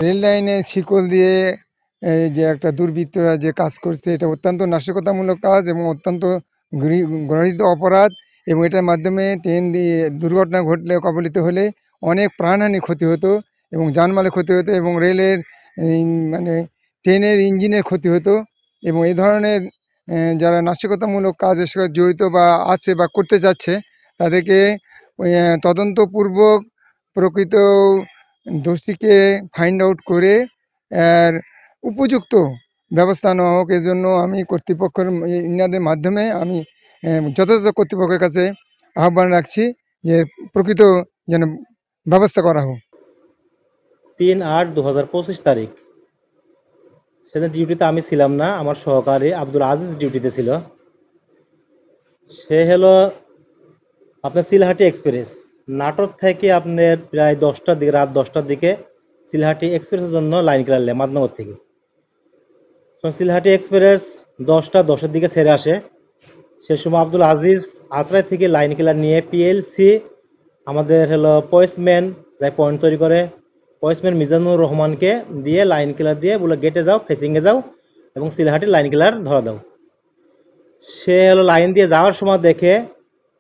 Rail লাইনে শিকল দিয়ে এই যে একটা দুর্বৃত্তরা যে কাজ করছে, এটা অত্যন্ত নাশকতামূলক কাজ এবং অত্যন্ত গৃহীত অপরাধ। এবং এটার মাধ্যমে ট্রেন দিয়ে দুর্ঘটনা ঘটলে, কবলিত হলে অনেক প্রাণহানি ক্ষতি হতো এবং জানমালের ক্ষতি হতো এবং রেলের মানে ট্রেনের ইঞ্জিনের ক্ষতি হতো। এবং এই ধরনের যারা নাশকতামূলক কাজের সাথে জড়িত বা আছে বা করতে চাচ্ছে, তাদেরকে তদন্তপূর্বক প্রকৃত দোষীকে ফাইন্ড আউট করে আর উপযুক্ত ব্যবস্থা নেওয়া হোক। এজন্য আমি কর্তৃপক্ষের ইনাদের মাধ্যমে আমি যথাযথ কর্তৃপক্ষের কাছে আহ্বান রাখছি যে প্রকৃত যেন ব্যবস্থা করা হোক। 3/8/2025 তারিখ, সেদিন ডিউটিতে আমি ছিলাম না, আমার সহকারী আব্দুল আজিজ ডিউটিতে ছিল। সে হলো আপনার সিলহাটি এক্সপ্রেস, নাটোর থেকে আপনার প্রায় 10টার দিকে, রাত 10টার দিকে সিলহাটি এক্সপ্রেসের জন্য লাইন ক্লারলে মাদনগর থেকে। সিলহাটি এক্সপ্রেস 10টা 10-এর দিকে ছেড়ে আসে। সে সময় আব্দুল আজিজ আত্রাই থেকে লাইন ক্লার নিয়ে পিএলসি আমাদের হলো পয়েসম্যান যাই পয়েন্ট তৈরি করে, পয়েসম্যান মিজানুর রহমানকে দিয়ে লাইন ক্লার দিয়ে বলে গেটে যাও, ফেসিংয়ে যাও এবং সিলহাটি লাইন ক্লার ধরা দাও। সে হলো লাইন দিয়ে যাওয়ার সময় দেখে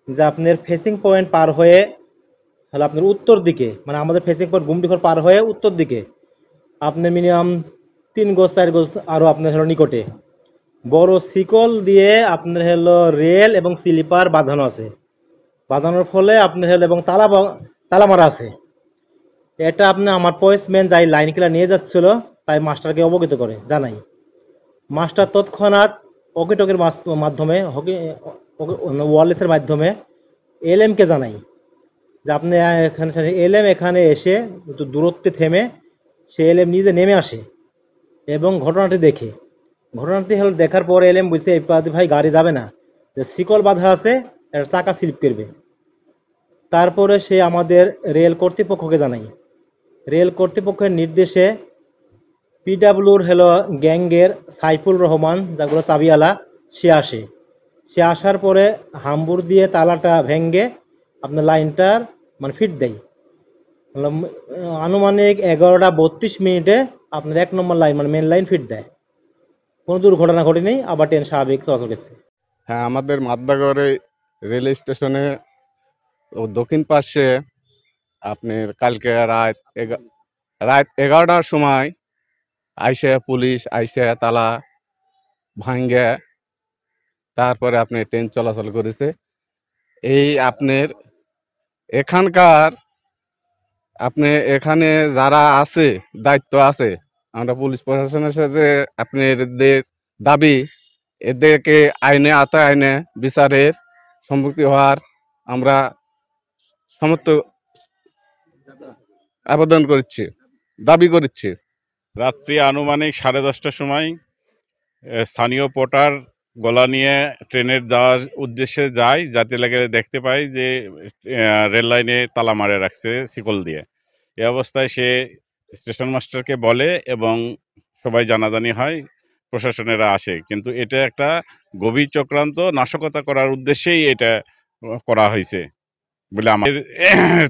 যে আপনার ফেসিং পয়েন্ট পার হয়ে হলো আপনার উত্তর দিকে, মানে আমাদের ফেসিং পয়েন্ট গুমডিঘর পার হয়ে উত্তর দিকে আপনার মিনিমাম 3 গজ 4 গজ আরও আপনার হলো নিকটে বড় শিকল দিয়ে আপনার হলো রেল এবং স্লিপার বাঁধানো আছে। বাঁধানোর ফলে আপনার হলো এবং তালা মারা আছে। এটা আপনি আমার পয়েসম্যান যাই লাইন ক্লার নিয়ে যাচ্ছিল তাই মাস্টারকে অবগত করে জানাই। মাস্টার তৎক্ষণাৎ অকিটকের মাধ্যমে ওয়ারলেসের মাধ্যমে এলএমকে জানাই যে আপনি এখানে এলএম এখানে এসে একটু দূরত্বে থেমে সে এলএম নিজে নেমে আসে এবং ঘটনাটি দেখে। ঘটনাটি হলো দেখার পরে এলএম বলছে এই পাশে ভাই গাড়ি যাবে না, যে শিকল বাঁধা আছে, এর চাকা স্লিপ করবে। তারপরে সে আমাদের রেল কর্তৃপক্ষকে জানাই। রেল কর্তৃপক্ষের নির্দেশে পিডাব্লিউর হলো গ্যাংয়ের সাইফুল রহমান, যাগুলো চাবিওয়ালা, সে আসে। সে আসার পরে হাম্বুর দিয়ে তালাটা ভেঙ্গে আপনার লাইনটার মানে ফিট দেয়। আনুমানিক 11টা 32 মিনিটে আপনার 1 নম্বর লাইন মানে মেন লাইন ফিট দেয়। কোনো দুর্ঘটনা ঘটেনি, আবার ট্রেন স্বাভাবিক চলাচল করছে। হ্যাঁ, আমাদের মাদনগরে রেল স্টেশনে দক্ষিণ পাশে আপনার কালকে রাত 11টার সময় আইসে পুলিশ আইসে তালা ভাঙ্গে তারপরে আপনি ট্রেন চলাচল করেছে। এই আপনার এখানকার আপনি এখানে যারা আছে দায়িত্ব আছে, আমরা পুলিশ প্রশাসনের সাথে আপনাদের দাবি এদেরকে আইনে আইনে বিচারের সম্মুখীন হওয়ার আমরা সমস্ত আবেদন করছি, দাবি করছি। রাত্রি আনুমানিক 10:30টার সময় স্থানীয় পোর্টার গলা নিয়ে ট্রেনের যাওয়ার উদ্দেশ্যে যায়, যাতে লাগে দেখতে পাই যে রেল লাইনে তালা মারে রাখছে শিকল দিয়ে। এই অবস্থায় সে স্টেশন মাস্টারকে বলে এবং সবাই জানাজানি হয়, প্রশাসনেরা আসে। কিন্তু এটা একটা গভীর চক্রান্ত, নাশকতা করার উদ্দেশ্যেই এটা করা হয়েছে বলে আমাদের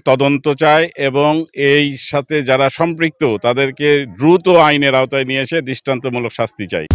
তদন্ত চাই এবং এই সাথে যারা সম্পৃক্ত তাদেরকে দ্রুত আইনের আওতায় নিয়ে এসে দৃষ্টান্তমূলক শাস্তি চাই।